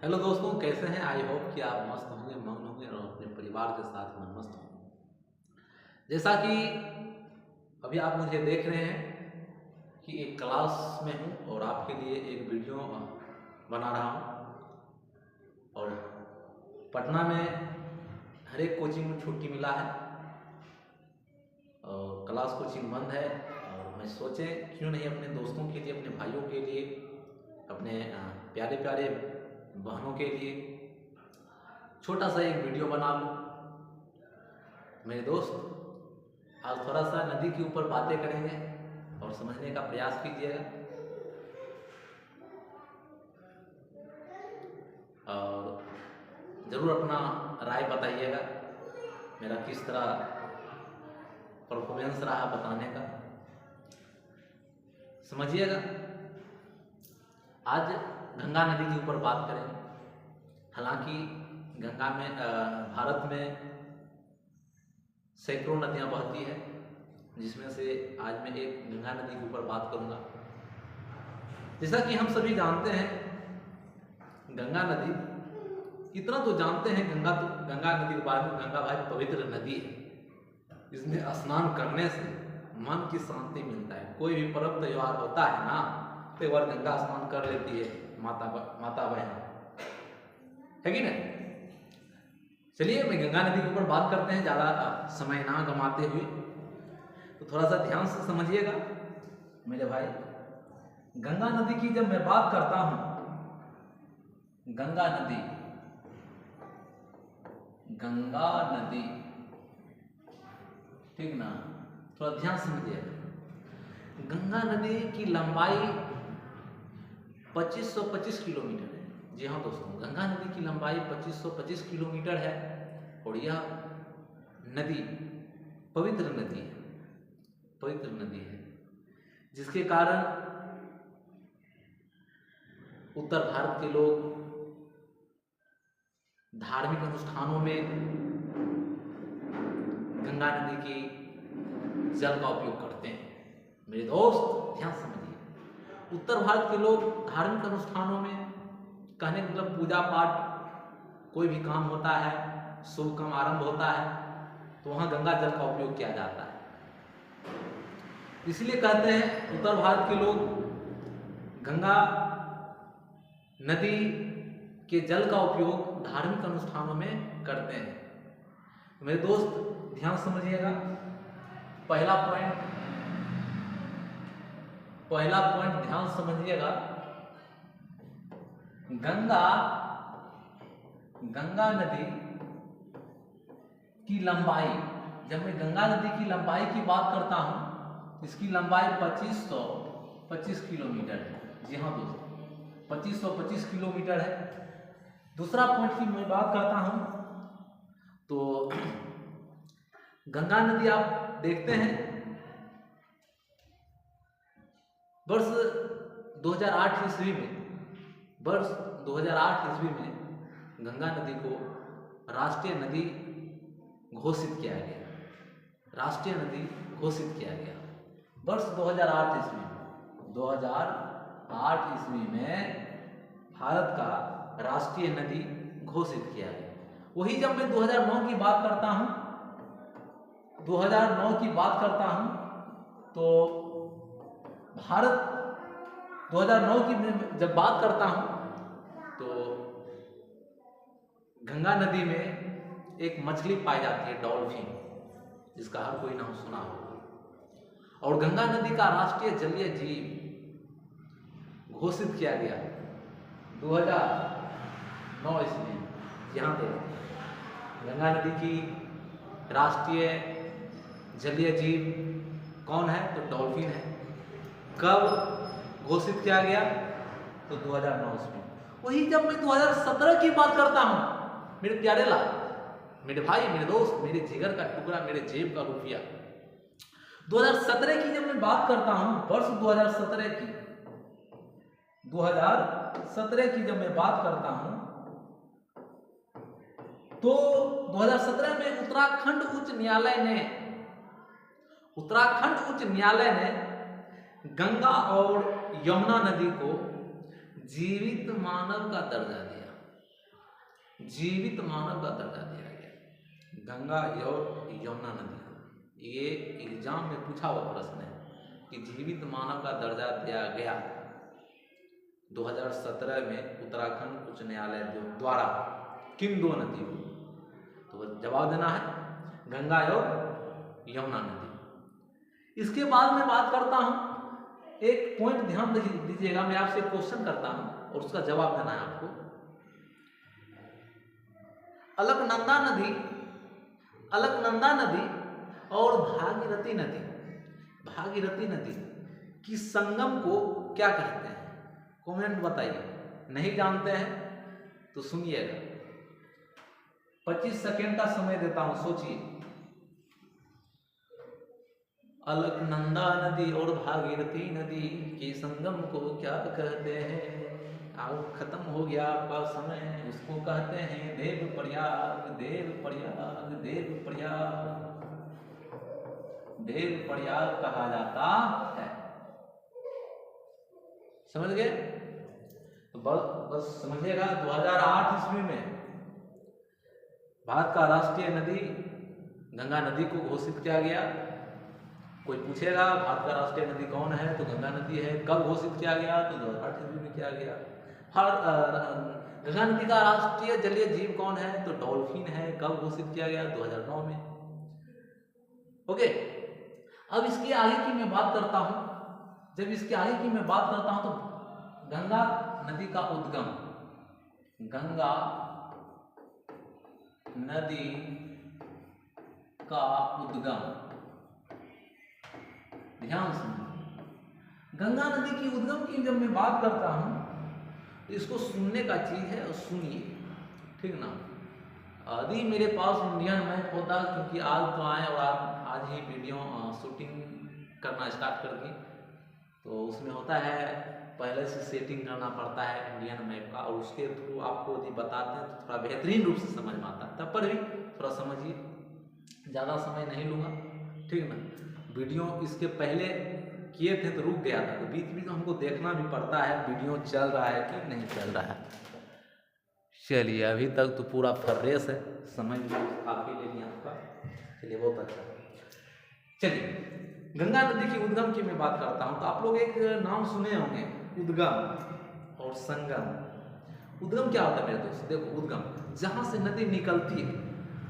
Hello दोस्तों, कैसे हैं? आई होप कि आप मस्त होंगे, मगन होंगे और अपने परिवार के साथ मन मस्त होंगे। जैसा कि अभी आप मुझे देख रहे हैं कि एक क्लास में हूँ और आपके लिए एक वीडियो बना रहा हूँ। और पटना में हर एक कोचिंग में छुट्टी मिला है और क्लास कोचिंग बंद है। और मैं सोचे क्यों नहीं अपने दोस्तों के लिए, अपने भाइयों के लिए, अपने प्यारे प्यारे बहनों के लिए छोटा सा एक वीडियो बना लूं। मेरे दोस्त, आज थोड़ा सा नदी के ऊपर बातें करेंगे और समझने का प्रयास कीजिएगा और ज़रूर अपना राय बताइएगा मेरा किस तरह परफॉर्मेंस रहा बताने का। समझिएगा, आज गंगा नदी के ऊपर बात करेंगे। हालांकि गंगा में भारत में सैकड़ों नदियां बहती है, जिसमें से आज मैं एक गंगा नदी के ऊपर बात करूंगा। जैसा कि हम सभी जानते हैं, गंगा नदी, इतना तो जानते हैं गंगा नदी के बारे में, गंगा भाई पवित्र नदी है। इसमें स्नान करने से मन की शांति मिलता है। कोई भी पर्व त्योहार होता है ना, तो एक बार गंगा स्नान कर लेती है माता बहन, है कि नहीं? चलिए, मैं गंगा नदी के ऊपर बात करते हैं, ज़्यादा समय ना गंवाते हुए। तो थोड़ा सा ध्यान से समझिएगा मेरे भाई। गंगा नदी की जब मैं बात करता हूं, गंगा नदी ठीक ना, थोड़ा ध्यान समझिएगा। गंगा नदी की लंबाई 2525 किलोमीटर है। जी हाँ दोस्तों, गंगा नदी की लंबाई 2525 किलोमीटर है और यह नदी पवित्र नदी है, जिसके कारण उत्तर भारत के लोग धार्मिक अनुष्ठानों में गंगा नदी के जल का उपयोग करते हैं। मेरे दोस्त ध्यान समझिए, उत्तर भारत के लोग धार्मिक अनुष्ठानों में, कहने का मतलब पूजा पाठ, कोई भी काम होता है, शुभ काम आरंभ होता है, तो वहाँ गंगा जल का उपयोग किया जाता है। इसलिए कहते हैं उत्तर भारत के लोग गंगा नदी के जल का उपयोग धार्मिक अनुष्ठानों में करते हैं। मेरे दोस्त ध्यान समझिएगा, पहला पॉइंट ध्यान समझिएगा। गंगा नदी की लंबाई, जब मैं गंगा नदी की लंबाई की बात करता हूं, इसकी लंबाई 2525 किलोमीटर है। जी हाँ दोस्तों, 2525 किलोमीटर है। दूसरा पॉइंट की मैं बात करता हूं तो गंगा नदी आप देखते हैं, वर्ष 2008 ईस्वी में गंगा नदी को राष्ट्रीय नदी घोषित किया गया। वर्ष 2008 ईस्वी में भारत का राष्ट्रीय नदी घोषित किया गया। वही जब मैं 2009 की बात करता हूं, तो भारत 2009 की मैं जब बात करता हूं, तो गंगा नदी में एक मछली पाई जाती है, डॉल्फिन, जिसका हर कोई नाम सुना होगा। और गंगा नदी का राष्ट्रीय जलीय जीव घोषित किया गया 2009 ईस्वी में। यहाँ पे गंगा नदी की राष्ट्रीय जलीय जीव कौन है? तो डॉल्फिन है। कब घोषित किया गया? तो 2009 ईस्वी। वही जब मैं 2017 की बात करता हूं, मेरे प्यारे लाल, मेरे भाई, मेरे दोस्त, मेरे जिगर का टुकड़ा, मेरे जेब का रुपया, 2017 की जब मैं बात करता हूं, वर्ष 2017 की जब मैं बात करता हूं, तो 2017 में उत्तराखंड उच्च न्यायालय ने गंगा और यमुना नदी को जीवित मानव का दर्जा दिया। जीवित मानव का दर्जा दिया गया। गंगा और यमुना नदी, ये एग्जाम में पूछा हुआ प्रश्न है कि जीवित मानव का दर्जा दिया गया 2017 में उत्तराखंड उच्च न्यायालय द्वारा किन दो नदियों को? तो जवाब देना है गंगा और यमुना नदी। इसके बाद मैं बात करता हूं, एक पॉइंट ध्यान दीजिएगा, मैं आपसे क्वेश्चन करता हूं और उसका जवाब देना है आपको। अलकनंदा नदी और भागीरथी नदी की संगम को क्या कहते हैं? कमेंट बताइए। नहीं जानते हैं तो सुनिएगा, 25 सेकेंड का समय देता हूं, सोचिए। अलकनंदा नदी और भागीरथी नदी के संगम को क्या कहते हैं? आओ, खत्म हो गया आपका समय। उसको कहते हैं देवप्रयाग। देवप्रयाग कहा जाता है। समझ गए? तो बस समझिएगा, 2008 ईस्वी में भारत का राष्ट्रीय नदी गंगा नदी को घोषित किया गया। कोई पूछेगा भारत का राष्ट्रीय नदी कौन है, तो गंगा नदी है। कब घोषित किया गया? तो 2008 ईस्वी में किया गया। गंगा नदी का राष्ट्रीय जलीय जीव कौन है? तो डॉल्फिन है। कब घोषित किया गया? 2009 में। ओके, अब इसके आगे की मैं बात करता हूं। जब इसके आगे की मैं बात करता हूं तो गंगा नदी का उद्गम, गंगा नदी का उद्गम, ध्यान सुनिए। गंगा नदी की उद्गम की जब मैं बात करता हूं तो इसको सुनने का चीज है, और सुनिए, ठीक ना। यदि मेरे पास इंडियन मैप होता, क्योंकि आज तो आए और आज ही वीडियो शूटिंग करना स्टार्ट कर दिए, तो उसमें होता है पहले से सेटिंग करना पड़ता है इंडियन मैप का, और उसके थ्रू आपको यदि बताते हैं तो थोड़ा बेहतरीन रूप से समझ में आता है। तब पर भी थोड़ा समझिए, ज़्यादा समय नहीं लूँगा, ठीक ना। वीडियो इसके पहले किए थे तो रुक गया था, तो बीच बीच में हमको देखना भी पड़ता है वीडियो चल रहा है कि नहीं चल रहा है। चलिए, अभी तक तो पूरा फ्रेश है, समझ काफ़ी ले लिया आपका। चलिए, बहुत अच्छा। चलिए, गंगा नदी की उद्गम की मैं बात करता हूँ तो आप लोग एक नाम सुने होंगे, उद्गम और संगम। उद्गम क्या होता है मेरे दोस्त? देखो, उद्गम जहाँ से नदी निकलती है,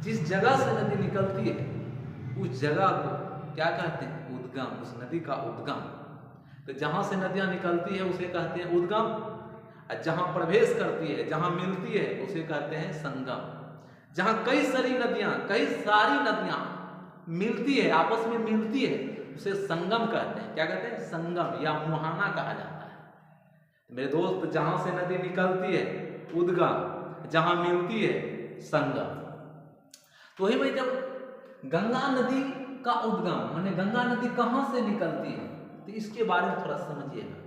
जिस जगह से नदी निकलती है उस जगह को क्या कहते हैं? उद्गम। उस नदी का उद्गम। तो जहाँ से नदियाँ निकलती है उसे कहते हैं उद्गम, और जहाँ प्रवेश करती है, जहाँ मिलती है, उसे कहते हैं संगम। जहाँ कई सारी नदियाँ मिलती है, आपस में मिलती है, उसे संगम कहते हैं। क्या कहते हैं? संगम या मुहाना कहा जाता है। मेरे दोस्त, जहां से नदी निकलती है उद्गम, जहां मिलती है संगम। तो वही मैं जब गंगा नदी का उद्गम माने गंगा नदी कहां से निकलती है, तो इसके बारे में थोड़ा समझिएगा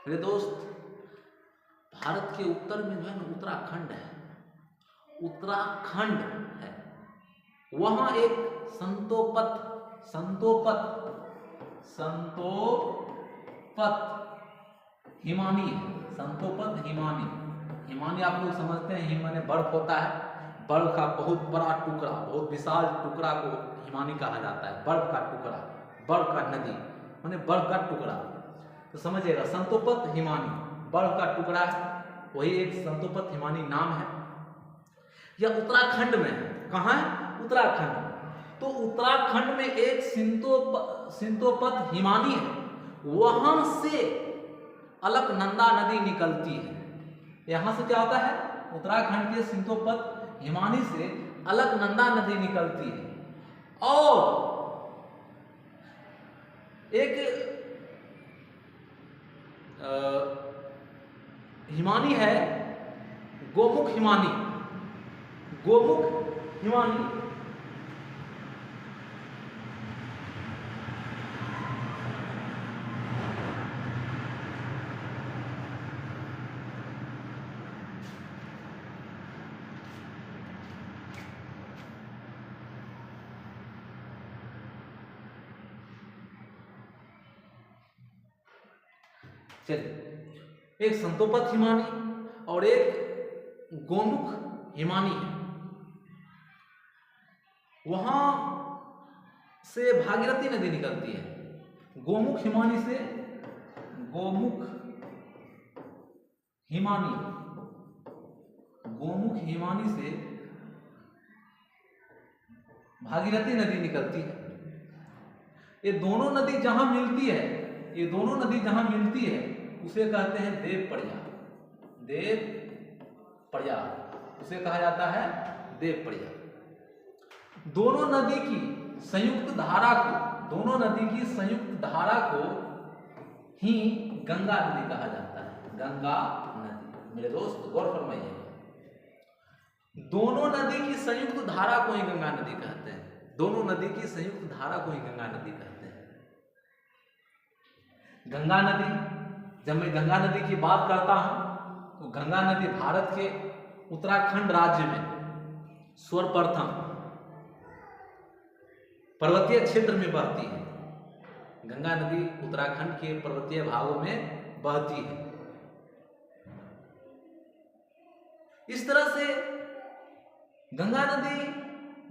मेरे दोस्त। भारत के उत्तर में जो है ना उत्तराखंड है, वहां एक संतोपत हिमानी है। संतोपत हिमानी आप लोग समझते हैं, हिम माने बर्फ होता है, बर्फ का बहुत बड़ा टुकड़ा, बहुत विशाल टुकड़ा को हिमानी कहा जाता है। बर्फ का टुकड़ा, बर्फ का नदी माने बर्फ का टुकड़ा, तो समझिएगा संतोपत हिमानी बर्फ का टुकड़ा है, वही एक संतोपत हिमानी नाम है। यह उत्तराखंड में है। कहाँ है? उत्तराखंड। तो उत्तराखंड में एक सिंतोपत हिमानी है, वहां से अलकनंदा नदी निकलती है। यहां से क्या होता है? उत्तराखंड के सिंतोपत हिमानी से अलकनंदा नदी निकलती है। और एक हिमानी है गोमुख हिमानी। चलिए, एक संतोपत हिमानी और एक गोमुख हिमानी है, वहां से भागीरथी नदी निकलती है। गोमुख हिमानी से, गोमुख हिमानी, गोमुख हिमानी से भागीरथी नदी निकलती है। ये दोनों नदी जहां मिलती है, ये दोनों नदी जहां मिलती है उसे कहते हैं देव प्रयाग। देव प्रयाग उसे कहा जाता है देव प्रयाग। दोनों नदी की संयुक्त धारा को, दोनों नदी की संयुक्त धारा को ही गंगा नदी कहा जाता है। गंगा नदी, मेरे दोस्त गौर फरमाइए, दोनों नदी की संयुक्त धारा को ही गंगा नदी कहते हैं। दोनों नदी की संयुक्त धारा को ही गंगा नदी कहते हैं। गंगा नदी, जब मैं गंगा नदी की बात करता हूं तो गंगा नदी भारत के उत्तराखंड राज्य में सर्वप्रथम पर्वतीय क्षेत्र में बहती है। गंगा नदी उत्तराखंड के पर्वतीय भागों में बहती है। इस तरह से गंगा नदी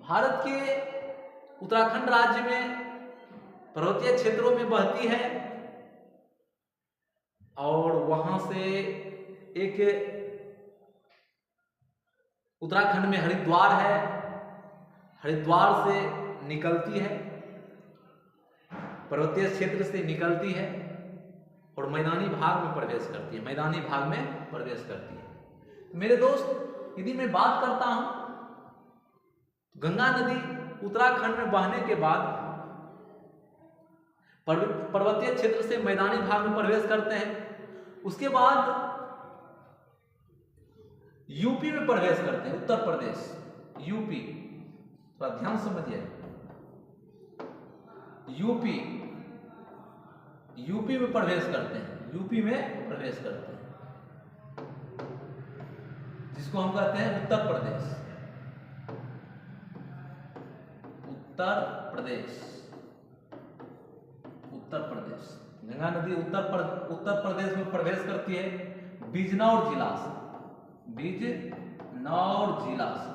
भारत के उत्तराखंड राज्य में पर्वतीय क्षेत्रों में बहती है और वहां से एक उत्तराखंड में हरिद्वार है, हरिद्वार से निकलती है, पर्वतीय क्षेत्र से निकलती है और मैदानी भाग में प्रवेश करती है, मैदानी भाग में प्रवेश करती है। मेरे दोस्त, यदि मैं बात करता हूं गंगा नदी उत्तराखंड में बहने के बाद पर्वतीय क्षेत्र से मैदानी भाग में प्रवेश करते हैं, उसके बाद यूपी में प्रवेश करते हैं, उत्तर प्रदेश, यूपी, थोड़ा ध्यान समझिए, यूपी, यूपी में प्रवेश करते हैं, यूपी में प्रवेश करते हैं, जिसको हम कहते हैं उत्तर प्रदेश, उत्तर प्रदेश, उत्तर प्रदेश। गंगा नदी उत्तर प्रदेश में प्रवेश करती है बिजनौर जिला से, बिजनौर जिला से,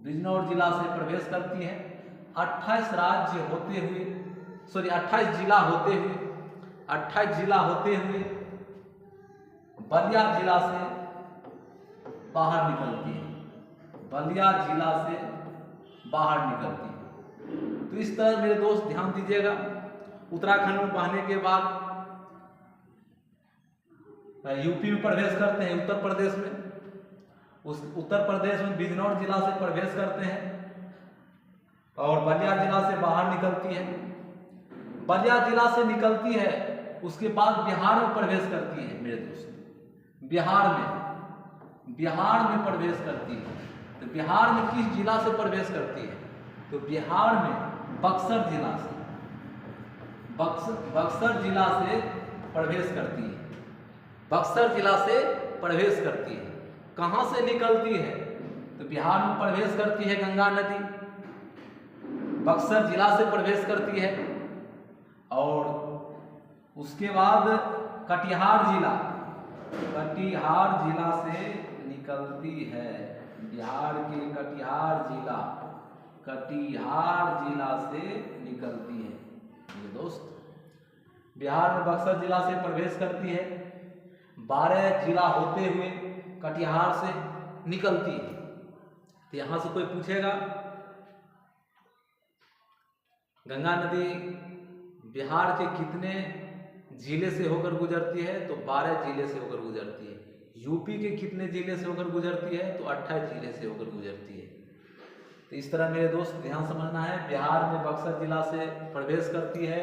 बिजनौर जिला से प्रवेश करती है। 28 राज्य होते हुए, 28 जिला होते हुए, 28 जिला होते हुए बलिया जिला से बाहर निकलती है, बलिया जिला से बाहर निकलती है। तो इस तरह मेरे दोस्त ध्यान दीजिएगा, उत्तराखंड में बहने के बाद यूपी में प्रवेश करते हैं, उत्तर प्रदेश में, उस उत्तर प्रदेश में बिजनौर जिला से प्रवेश करते हैं और बलिया जिला से बाहर निकलती है। बलिया जिला से निकलती है, उसके बाद बिहार में प्रवेश करती है मेरे दोस्त, बिहार में प्रवेश करती है। तो बिहार में किस जिला से प्रवेश करती है? तो बिहार में बक्सर जिला से, बक्सर जिला से प्रवेश करती है, बक्सर जिला से प्रवेश करती है। कहां से निकलती है? तो बिहार में प्रवेश करती है गंगा नदी, बक्सर जिला से प्रवेश करती है और उसके बाद कटिहार जिला, कटिहार जिला से निकलती है। बिहार के कटिहार जिला, कटिहार जिला से निकलती है मेरे दोस्त। बिहार में बक्सर जिला से प्रवेश करती है, 12 जिला होते हुए कटिहार से निकलती है। तो यहां से कोई पूछेगा गंगा नदी बिहार के कितने जिले से होकर गुजरती है? तो 12 जिले से होकर गुजरती है। यूपी के कितने जिले से होकर गुजरती है? तो 28 जिले से होकर गुजरती है। तो इस तरह मेरे दोस्त ध्यान समझना है, बिहार में बक्सर जिला से प्रवेश करती है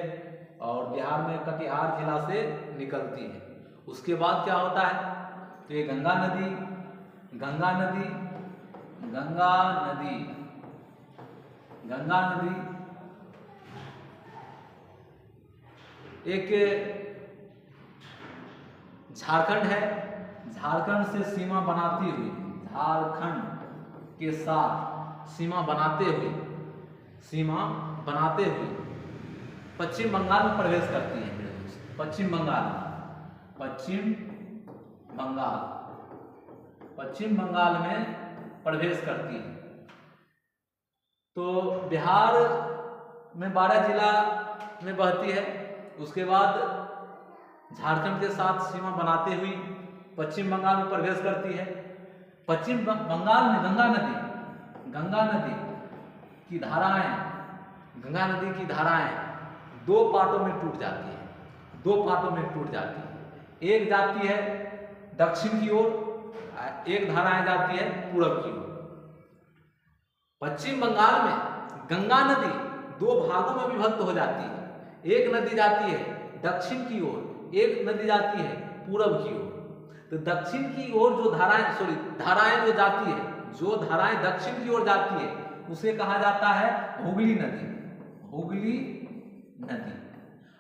और बिहार में कटिहार जिला से निकलती है। उसके बाद क्या होता है? तो ये गंगा नदी, गंगा नदी, गंगा नदी, गंगा नदी एक झारखंड है, झारखंड से सीमा बनाती हुई, झारखंड के साथ सीमा बनाते हुए, सीमा बनाते हुए पश्चिम बंगाल में प्रवेश करती है मेरे दोस्त। पश्चिम बंगाल, पश्चिम बंगाल, पश्चिम बंगाल में प्रवेश करती है। तो बिहार में 12 जिला में बहती है, उसके बाद झारखंड के साथ सीमा बनाते हुए पश्चिम बंगाल में प्रवेश करती है। पश्चिम बंगाल में गंगा नदी की धाराएं दो पार्टों में टूट जाती है। एक जाती है दक्षिण की ओर, एक धाराएं जाती है पूरब की ओर। पश्चिम बंगाल में गंगा नदी दो भागों में विभक्त हो जाती है। एक नदी जाती है दक्षिण की ओर, एक नदी जाती है पूरब की ओर। तो दक्षिण की ओर जो धाराएं जो धाराएं दक्षिण की ओर जाती है उसे कहा जाता है हुगली नदी।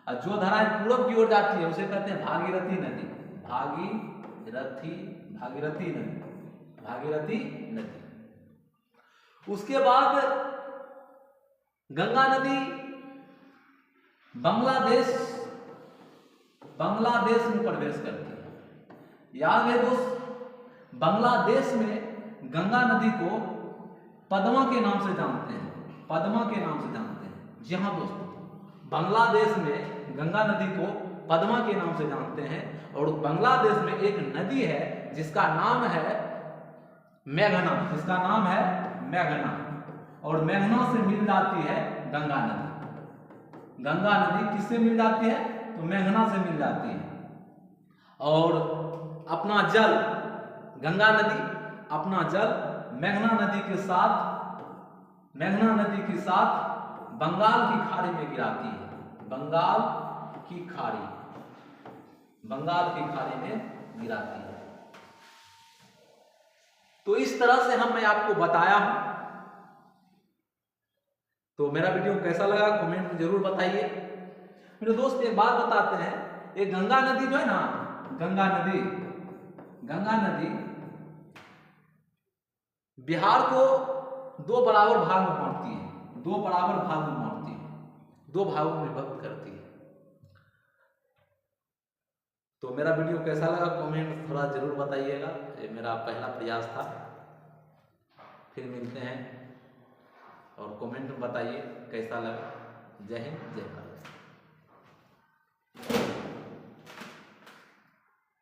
और जो धाराएं पूरब की ओर जाती है उसे कहते हैं भागीरथी नदी। उसके बाद गंगा नदी बांग्लादेश में प्रवेश करती है। याद है दोस्त, बांग्लादेश में गंगा नदी को पद्मा के नाम से जानते हैं। जी हाँ दोस्तों, बांग्लादेश में गंगा नदी को पद्मा के नाम से जानते हैं। और बांग्लादेश में एक नदी है जिसका नाम है मेघना। और मेघना से मिल जाती है गंगा नदी किससे मिल जाती है? तो मेघना से मिल जाती है। और अपना जल गंगा नदी अपना जल मेघना नदी के साथ बंगाल की खाड़ी में गिराती है। बंगाल की खाड़ी में गिराती है। तो इस तरह से मैं आपको बताया हूं। तो मेरा वीडियो कैसा लगा कमेंट में जरूर बताइए। मेरे दोस्त एक बात बताते हैं, ये गंगा नदी जो है ना, गंगा नदी बिहार को दो बराबर भाग में बांटती है। दो भागों में विभक्त करती है। तो मेरा वीडियो कैसा लगा कमेंट थोड़ा जरूर बताइएगा। ये मेरा पहला प्रयास था। फिर मिलते हैं और कमेंट में बताइए कैसा लगा। जय हिंद, जय भारत।